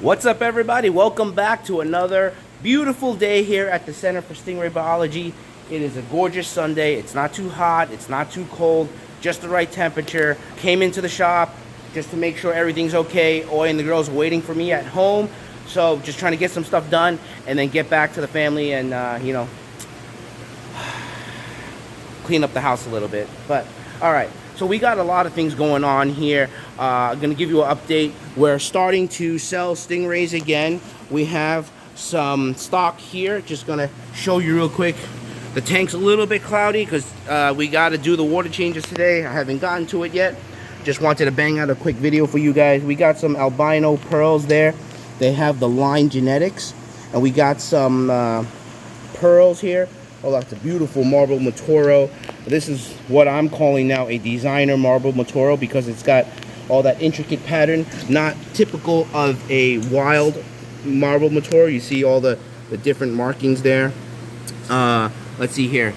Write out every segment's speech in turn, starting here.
What's up, everybody? Welcome back to another beautiful day here at the Center for Stingray Biology. It is a gorgeous Sunday. It's not too hot, it's not too cold, just the right temperature. Came into the shop just to make sure everything's okay. Oi and the girls are waiting for me at home, so just trying to get some stuff done and then get back to the family and clean up the house a little bit. But all right, so we got a lot of things going on here. I'm gonna give you an update. We're starting to sell stingrays again. We have some stock here. Just gonna show you real quick. The tank's a little bit cloudy because we got to do the water changes today. I haven't gotten to it yet. Just wanted to bang out a quick video for you guys. We got some albino pearls there. They have the line genetics, and we got some pearls here. Oh, that's a beautiful marble Matoro. This is what I'm calling now a designer marble Matoro because it's got all that intricate pattern, not typical of a wild marble Matoro. You see all the different markings there. Let's see here.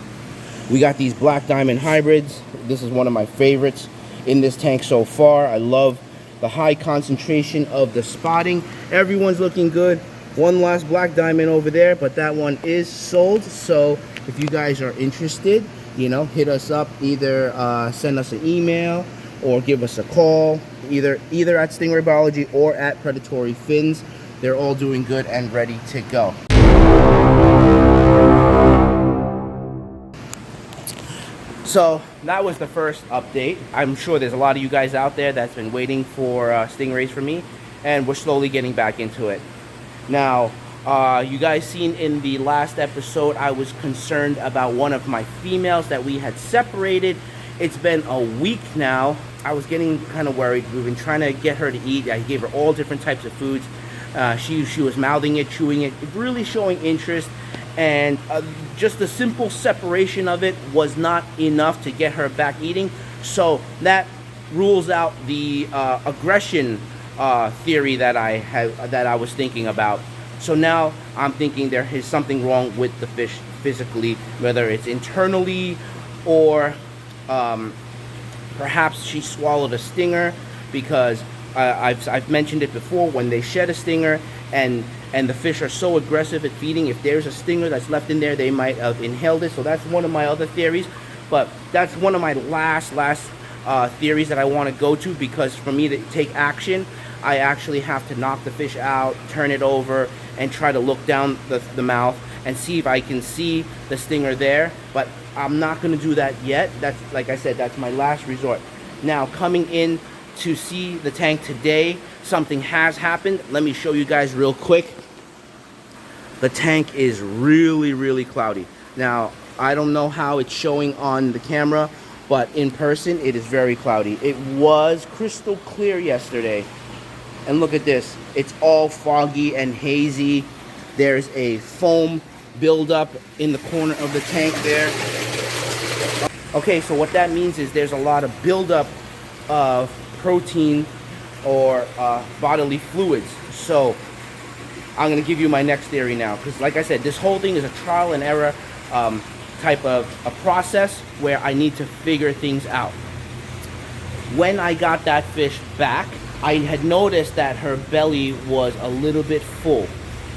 We got these black diamond hybrids. This is one of my favorites in this tank so far. I love the high concentration of the spotting. Everyone's looking good. One last black diamond over there, but that one is sold. So if you guys are interested, hit us up. Either send us an email or give us a call. Either at Stingray Biology or at Predatory Fins. They're all doing good and ready to go. So that was the first update. I'm sure there's a lot of you guys out there that's been waiting for stingrays from me, and we're slowly getting back into it. Now, you guys seen in the last episode, I was concerned about one of my females that we had separated. It's been a week now. I was getting kind of worried. We've been trying to get her to eat. I gave her all different types of foods. She was mouthing it, chewing it, really showing interest. And just the simple separation of it was not enough to get her back eating. So that rules out the aggression theory that I was thinking about. So now I'm thinking there is something wrong with the fish physically, whether it's internally or perhaps she swallowed a stinger, because I've mentioned it before. When they shed a stinger and the fish are so aggressive at feeding, if there's a stinger that's left in there, they might have inhaled it. So that's one of my other theories, but that's one of my last theories that I want to go to, because for me to take action, I actually have to knock the fish out, turn it over, and try to look down the mouth and see if I can see the stinger there. But I'm not going to do that yet. That's, like I said, that's my last resort. Now, coming in to see the tank today, something has happened. Let me show you guys real quick. The tank is really cloudy. Now, I don't know how it's showing on the camera, but in person it is very cloudy. It was crystal clear yesterday, and look at this. It's all foggy and hazy. There's a foam buildup in the corner of the tank there. Okay, so what that means is there's a lot of buildup of protein or bodily fluids. So I'm going to give you my next theory now, because like I said, this whole thing is a trial and error type of a process where I need to figure things out. When I got that fish back, I had noticed that her belly was a little bit full,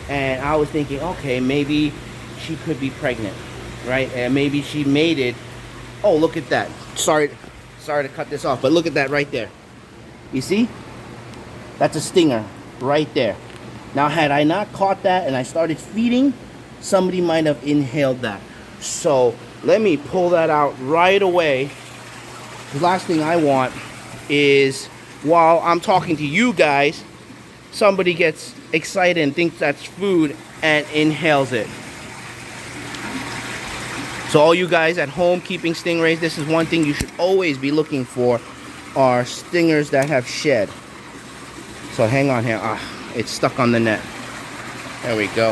and I was thinking, okay, maybe she could be pregnant, right? And maybe she made it. Oh, look at that. Sorry to cut this off, but look at that right there. You see? That's a stinger right there. Now, had I not caught that and I started feeding, somebody might have inhaled that. So let me pull that out right away. The last thing I want is, while I'm talking to you guys, somebody gets excited and thinks that's food and inhales it. So all you guys at home keeping stingrays, this is one thing you should always be looking for, are stingers that have shed. So hang on here. It's stuck on the net. There we go.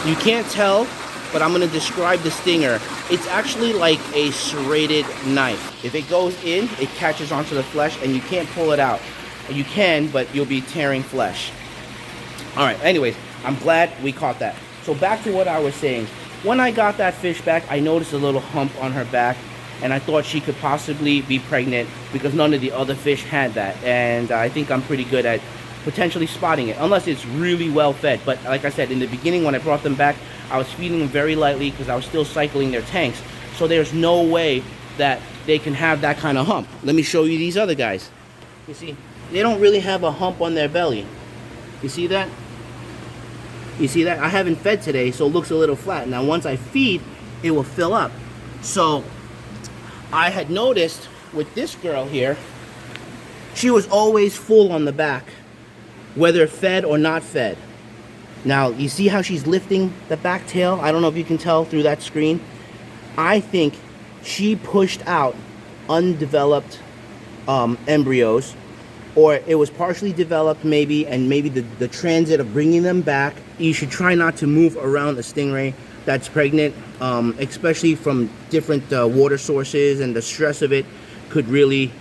You can't tell, but I'm going to describe the stinger. It's actually like a serrated knife. If it goes in, it catches onto the flesh and you can't pull it out. You can, but you'll be tearing flesh. All right, anyways, I'm glad we caught that. So back to what I was saying. When I got that fish back, I noticed a little hump on her back, and I thought she could possibly be pregnant because none of the other fish had that. And I think I'm pretty good at potentially spotting it, unless it's really well fed. But like I said, in the beginning when I brought them back, I was feeding them very lightly because I was still cycling their tanks. So there's no way that they can have that kind of hump. Let me show you these other guys. You see, they don't really have a hump on their belly. You see that? You see that? I haven't fed today, so it looks a little flat. Now once I feed, it will fill up. So I had noticed with this girl here, she was always full on the back, whether fed or not fed. Now you see how she's lifting the back tail? I don't know if you can tell through that screen. I think she pushed out undeveloped embryos, or it was partially developed maybe, and maybe the transit of bringing them back. You should try not to move around a stingray that's pregnant, especially from different water sources, and the stress of it could really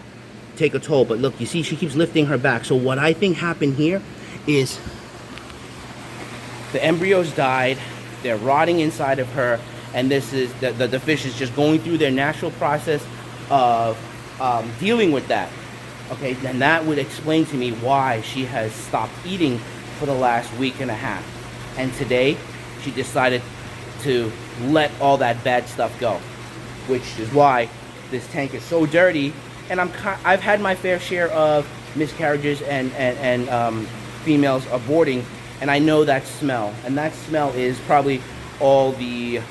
take a toll. But look, you see she keeps lifting her back. So what I think happened here is the embryos died, they're rotting inside of her, and this is the fish is just going through their natural process of dealing with that. Okay, then that would explain to me why she has stopped eating for the last week and a half. And today, she decided to let all that bad stuff go, which is why this tank is so dirty. And I've had my fair share of miscarriages and females aborting, and I know that smell. And that smell is probably all the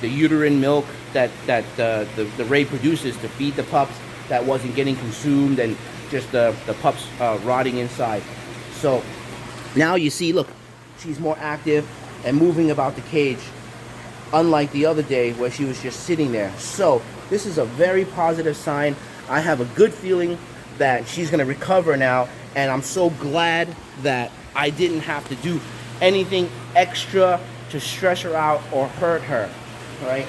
uterine milk that the ray produces to feed the pups that wasn't getting consumed, and just the pups rotting inside. So now you see, look, she's more active and moving about the cage, unlike the other day where she was just sitting there. So this is a very positive sign. I have a good feeling that she's going to recover now, and I'm so glad that I didn't have to do anything extra to stress her out or hurt her, right?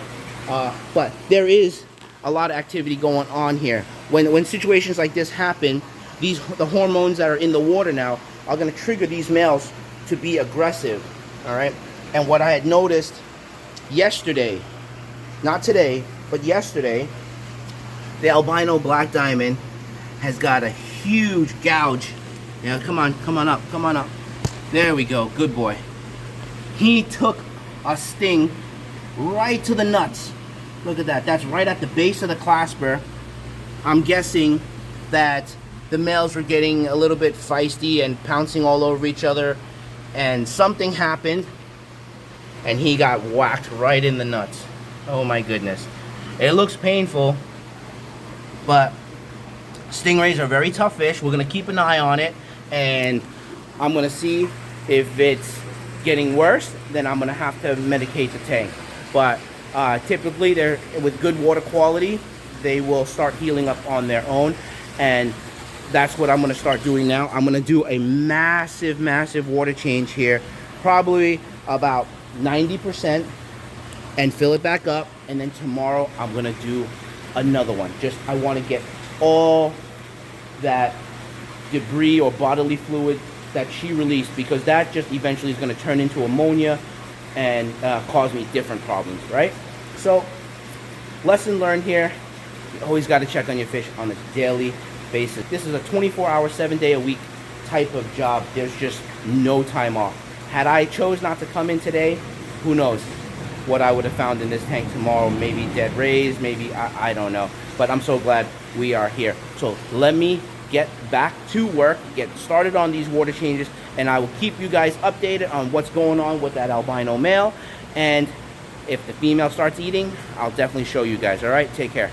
But there is a lot of activity going on here. When situations like this happen, the hormones that are in the water now are going to trigger these males to be aggressive, all right? And what I had noticed yesterday, not today, but yesterday, the albino black diamond has got a huge gouge. Yeah, come on up. There we go, good boy. He took a sting right to the nuts. Look at that, that's right at the base of the clasper. I'm guessing that the males were getting a little bit feisty and pouncing all over each other, and something happened and he got whacked right in the nuts. Oh my goodness. It looks painful, but stingrays are very tough fish. We're gonna keep an eye on it, and I'm gonna see if it's getting worse. Then I'm gonna have to medicate the tank. But typically, they're with good water quality, they will start healing up on their own, and that's what I'm gonna start doing now. I'm gonna do a massive water change here, probably about 90%, and fill it back up. And then tomorrow I'm gonna do another one. I want to get all that debris or bodily fluid that she released, because that just eventually is going to turn into ammonia and cause me different problems, right? So, lesson learned here: you always got to check on your fish on a daily basis. This is a 24-hour, 7-day-a-week type of job. There's just no time off. Had I chose not to come in today, who knows what I would have found in this tank tomorrow. Maybe dead rays, maybe, I don't know. But I'm so glad we are here. So let me get back to work, get started on these water changes, and I will keep you guys updated on what's going on with that albino male. And if the female starts eating, I'll definitely show you guys. All right, take care.